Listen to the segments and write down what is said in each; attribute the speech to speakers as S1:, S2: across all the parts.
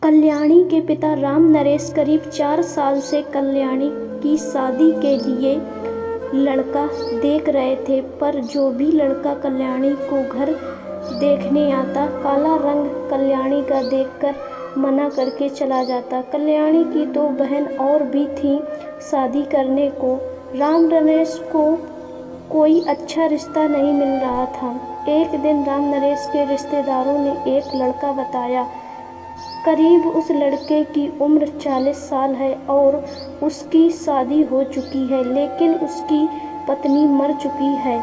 S1: कल्याणी के पिता राम नरेश करीब 4 साल से कल्याणी की शादी के लिए लड़का देख रहे थे, पर जो भी लड़का कल्याणी को घर देखने आता, काला रंग कल्याणी का देखकर मना करके चला जाता। कल्याणी की 2 बहन और भी थीं शादी करने को। राम नरेश को कोई अच्छा रिश्ता नहीं मिल रहा था। एक दिन राम नरेश के रिश्तेदारों ने एक लड़का बताया। करीब उस लड़के की उम्र 40 साल है और उसकी शादी हो चुकी है, लेकिन उसकी पत्नी मर चुकी है।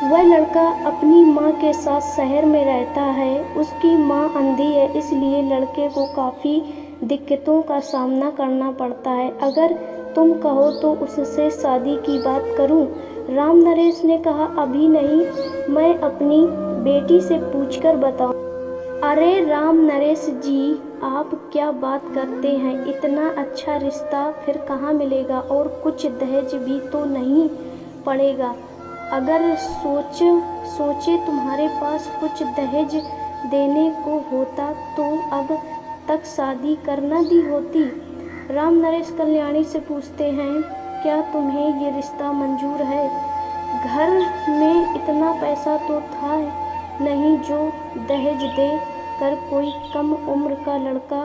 S1: वह लड़का अपनी माँ के साथ शहर में रहता है। उसकी माँ अंधी है, इसलिए लड़के को काफ़ी दिक्कतों का सामना करना पड़ता है। अगर तुम कहो तो उससे शादी की बात करूं? राम नरेश ने कहा, अभी नहीं, मैं अपनी बेटी से पूछकर बताऊं। अरे राम नरेश जी, आप क्या बात करते हैं? इतना अच्छा रिश्ता फिर कहाँ मिलेगा? और कुछ दहेज भी तो नहीं पड़ेगा? अगर सोचे तुम्हारे पास कुछ दहेज देने को होता तो अब तक शादी कर न दी होती। राम नरेश कल्याणी से पूछते हैं, क्या तुम्हें ये रिश्ता मंजूर है? घर में इतना पैसा तो था नहीं जो दहेज दे कर कोई कम उम्र का लड़का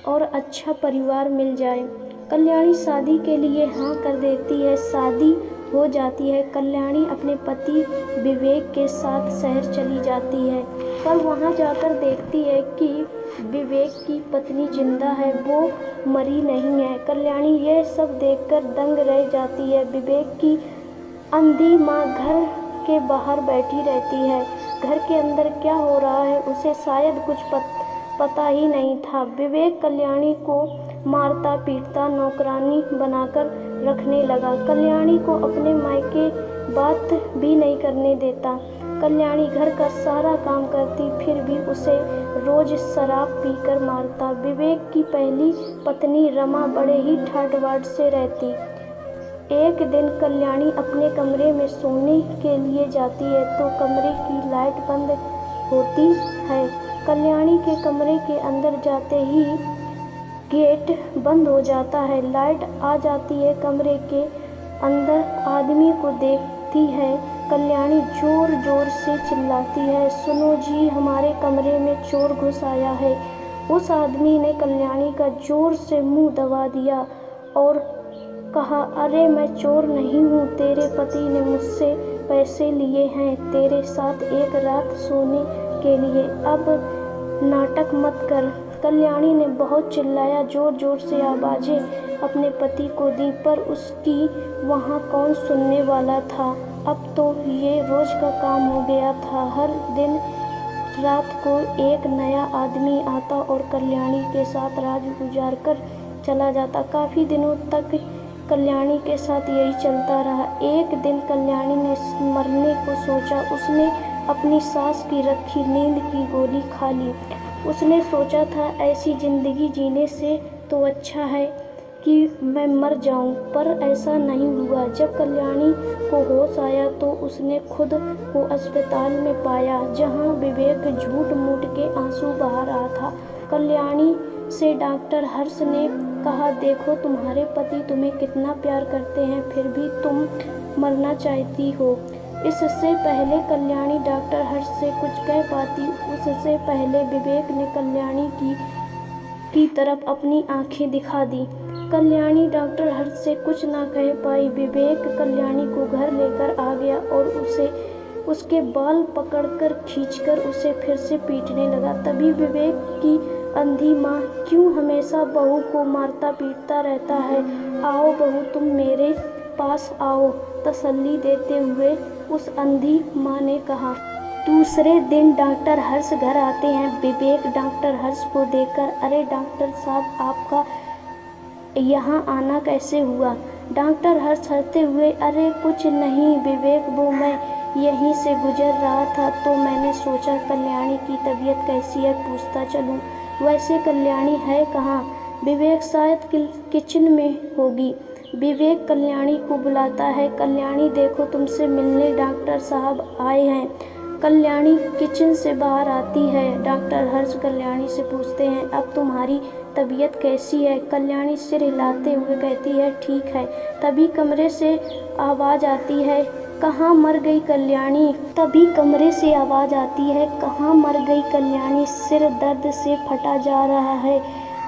S1: और अच्छा परिवार मिल जाए। कल्याणी शादी के लिए हाँ कर देती है। शादी हो जाती है। कल्याणी अपने पति विवेक के साथ शहर चली जाती है, पर वहाँ जाकर देखती है कि विवेक की पत्नी जिंदा है, वो मरी नहीं है। कल्याणी यह सब देखकर दंग रह जाती है। विवेक की अंधी माँ घर के बाहर बैठी रहती है। घर के अंदर क्या हो रहा है उसे शायद कुछ पता ही नहीं था। विवेक कल्याणी को मारता पीटता नौकरानी बनाकर रखने लगा। कल्याणी को अपने मायके बात भी नहीं करने देता। कल्याणी घर का सारा काम करती, फिर भी उसे रोज शराब पीकर मारता। विवेक की पहली पत्नी रमा बड़े ही ठाट बाट से रहती। एक दिन कल्याणी अपने कमरे में सोने के लिए जाती है तो कमरे की लाइट बंद होती है। कल्याणी के कमरे के अंदर जाते ही गेट बंद हो जाता है। लाइट आ जाती है। कमरे के अंदर आदमी को देखती है। कल्याणी जोर जोर से चिल्लाती है, सुनो जी, हमारे कमरे में चोर घुस आया है। उस आदमी ने कल्याणी का जोर से मुंह दबा दिया और कहा, अरे मैं चोर नहीं हूँ, तेरे पति ने मुझसे पैसे लिए हैं तेरे साथ एक रात सोने के लिए, अब नाटक मत कर। कल्याणी ने बहुत चिल्लाया, जोर जोर से आवाजें अपने पति को दी, पर उसकी वहाँ कौन सुनने वाला था। अब तो ये रोज का काम हो गया था। हर दिन रात को एक नया आदमी आता और कल्याणी के साथ रात गुजार कर चला जाता। काफ़ी दिनों तक कल्याणी के साथ यही चलता रहा। एक दिन कल्याणी ने मरने को सोचा। उसने अपनी सास की रखी नींद की गोली खा ली। उसने सोचा था ऐसी जिंदगी जीने से तो अच्छा है कि मैं मर जाऊं, पर ऐसा नहीं हुआ। जब कल्याणी को होश आया तो उसने खुद को अस्पताल में पाया, जहां विवेक झूठ मूठ के आंसू बहा रहा था। कल्याणी से डॉक्टर हर्ष ने कहा, देखो तुम्हारे पति तुम्हें कितना प्यार करते हैं, फिर भी तुम मरना चाहती हो। इससे पहले कल्याणी डॉक्टर हर्ष से कुछ कह पाती, उससे पहले विवेक ने कल्याणी की तरफ अपनी आंखें दिखा दी। कल्याणी डॉक्टर हर्ष से कुछ ना कह पाई। विवेक कल्याणी को घर लेकर आ गया और उसके बाल पकड़कर खींचकर उसे फिर से पीटने लगा। तभी विवेक की अंधी माँ, क्यों हमेशा बहू को मारता पीटता रहता है? आओ बहू, तुम मेरे पास आओ, तसल्ली देते हुए उस अंधी माँ ने कहा। दूसरे दिन डॉक्टर हर्ष घर आते हैं। विवेक डॉक्टर हर्ष को देखकर, अरे डॉक्टर साहब, आपका यहाँ आना कैसे हुआ? डॉक्टर हर्ष हंसते हुए, अरे कुछ नहीं विवेक, वो मैं यहीं से गुजर रहा था तो मैंने सोचा कल्याणी की तबीयत कैसी है पूछता चलूं। वैसे कल्याणी है कहाँ? विवेक, शायद किचन में होगी। विवेक कल्याणी को बुलाता है। कल्याणी, देखो तुमसे मिलने डॉक्टर साहब आए हैं। कल्याणी किचन से बाहर आती है। डॉक्टर हर्ष कल्याणी से पूछते हैं, अब तुम्हारी तबीयत कैसी है? कल्याणी सिर हिलाते हुए कहती है, ठीक है। तभी कमरे से आवाज़ आती है, कहाँ मर गई कल्याणी? तभी कमरे से आवाज़ आती है, कहाँ मर गई कल्याणी? सिर दर्द से फटा जा रहा है,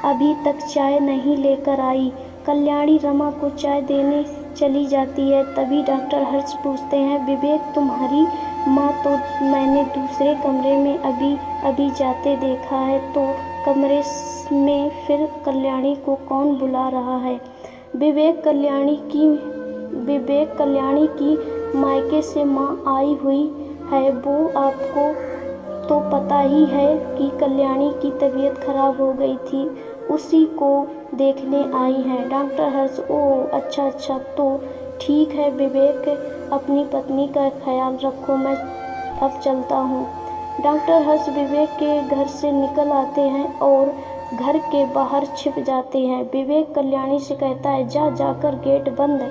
S1: अभी तक चाय नहीं लेकर आई। कल्याणी रमा को चाय देने चली जाती है। तभी डॉक्टर हर्ष पूछते हैं, विवेक तुम्हारी माँ तो मैंने दूसरे कमरे में अभी जाते देखा है, तो कमरे में फिर कल्याणी को कौन बुला रहा है? विवेक कल्याणी की मायके से माँ आई हुई है। वो आपको तो पता ही है कि कल्याणी की तबीयत खराब हो गई थी, उसी को देखने आई हैं। डॉक्टर हर्ष, ओह अच्छा, तो ठीक है विवेक, अपनी पत्नी का ख्याल रखो, मैं अब चलता हूँ। डॉक्टर हर्ष विवेक के घर से निकल आते हैं और घर के बाहर छिप जाते हैं। विवेक कल्याणी से कहता है, जाकर गेट बंद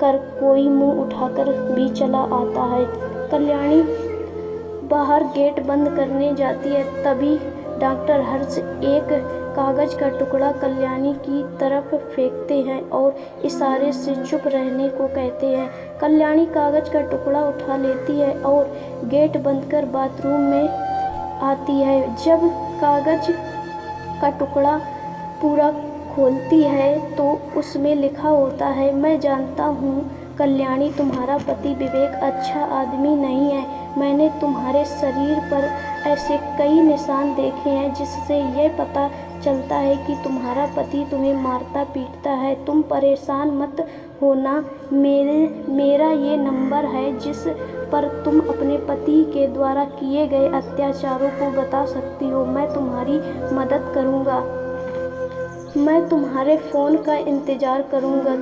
S1: कर, कोई मुंह उठाकर भी चला आता है। कल्याणी बाहर गेट बंद करने जाती है। तभी डॉक्टर हर्ष एक कागज का टुकड़ा कल्याणी की तरफ फेंकते हैं और इशारे से चुप रहने को कहते हैं। कल्याणी कागज का टुकड़ा उठा लेती है और गेट बंद कर बाथरूम में आती है। जब कागज का टुकड़ा पूरा खोलती है तो उसमें लिखा होता है, मैं जानता हूँ कल्याणी, तुम्हारा पति विवेक अच्छा आदमी नहीं है। मैंने तुम्हारे शरीर पर ऐसे कई निशान देखे हैं जिससे यह पता चलता है कि तुम्हारा पति तुम्हें मारता पीटता है। तुम परेशान मत होना, मेरा ये नंबर है जिस पर तुम अपने पति के द्वारा किए गए अत्याचारों को बता सकती हो। मैं तुम्हारी मदद करूँगा, मैं तुम्हारे फ़ोन का इंतज़ार करूँगा।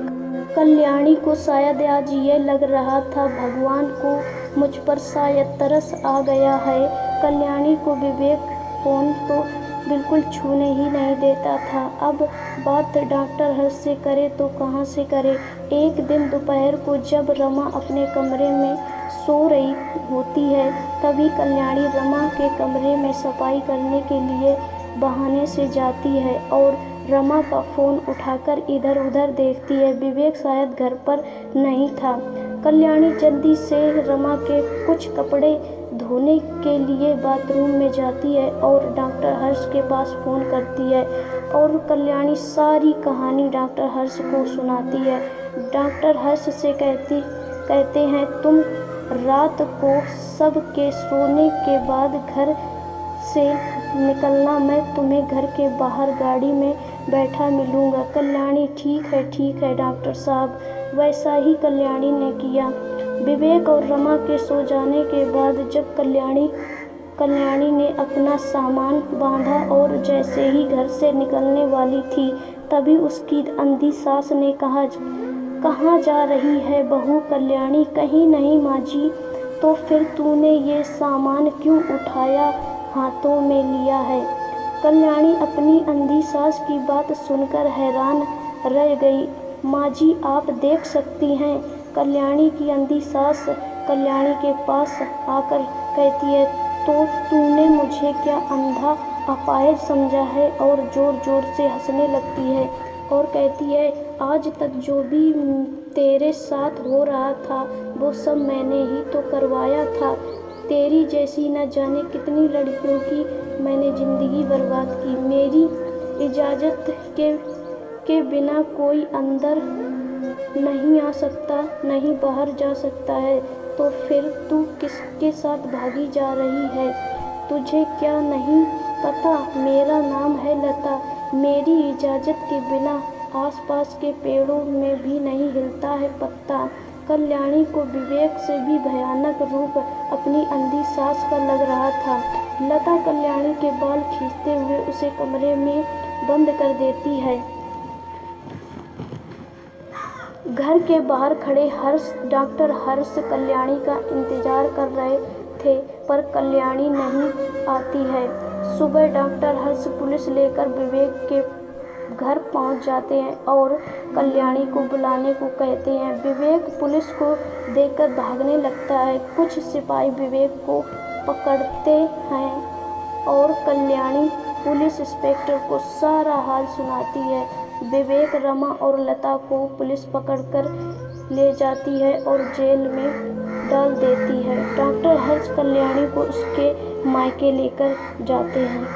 S1: कल्याणी को शायद आज ये लग रहा था, भगवान को मुझ पर शायद तरस आ गया है। कल्याणी को विवेक फ़ोन तो बिल्कुल छूने ही नहीं देता था। अब बात डॉक्टर हर्ष से करे तो कहाँ से करे। एक दिन दोपहर को जब रमा अपने कमरे में सो रही होती है, तभी कल्याणी रमा के कमरे में सफाई करने के लिए बहाने से जाती है और रमा का फ़ोन उठाकर इधर उधर देखती है। विवेक शायद घर पर नहीं था। कल्याणी जल्दी से रमा के कुछ कपड़े धोने के लिए बाथरूम में जाती है और डॉक्टर हर्ष के पास फ़ोन करती है और कल्याणी सारी कहानी डॉक्टर हर्ष को सुनाती है। डॉक्टर हर्ष से कहते हैं, तुम रात को सबके सोने के बाद घर से निकलना, मैं तुम्हें घर के बाहर गाड़ी में बैठा मिलूँगा। कल्याणी, ठीक है डॉक्टर साहब। वैसा ही कल्याणी ने किया। विवेक और रमा के सो जाने के बाद जब कल्याणी ने अपना सामान बांधा और जैसे ही घर से निकलने वाली थी, तभी उसकी अंधी सास ने कहा, कहाँ जा रही है बहू कल्याणी? कहीं नहीं माँ जी। तो फिर तूने ये सामान क्यों उठाया हाथों में लिया है? कल्याणी अपनी अंधी सास की बात सुनकर हैरान रह गई। माँ जी, आप देख सकती हैं। कल्याणी की अंधी सास कल्याणी के पास आकर कहती है, तो तूने मुझे क्या अंधा अपाहिज समझा है? और ज़ोर ज़ोर से हंसने लगती है और कहती है, आज तक जो भी तेरे साथ हो रहा था वो सब मैंने ही तो करवाया था। तेरी जैसी न जाने कितनी लड़कियों की मैंने ज़िंदगी बर्बाद की। मेरी इजाज़त के बिना कोई अंदर नहीं आ सकता, नहीं बाहर जा सकता है। तो फिर तू किसके साथ भागी जा रही है? तुझे क्या नहीं पता, मेरा नाम है लता। मेरी इजाज़त के बिना आसपास के पेड़ों में भी नहीं हिलता है पत्ता। कल्याणी को विवेक से भी भयानक रूप अपनी अंधी सास का लग रहा था। लता कल्याणी के बाल खींचते हुए उसे कमरे में बंद कर देती है। घर के बाहर खड़े डॉक्टर हर्ष कल्याणी का इंतजार कर रहे थे, पर कल्याणी नहीं आती है। सुबह डॉक्टर हर्ष पुलिस लेकर विवेक के घर पहुंच जाते हैं और कल्याणी को बुलाने को कहते हैं। विवेक पुलिस को देखकर भागने लगता है। कुछ सिपाही विवेक को पकड़ते हैं और कल्याणी पुलिस इंस्पेक्टर को सारा हाल सुनाती है। विवेक, रमा और लता को पुलिस पकड़कर ले जाती है और जेल में डाल देती है। डॉक्टर हर्ष कल्याणी को उसके मायके लेकर जाते हैं।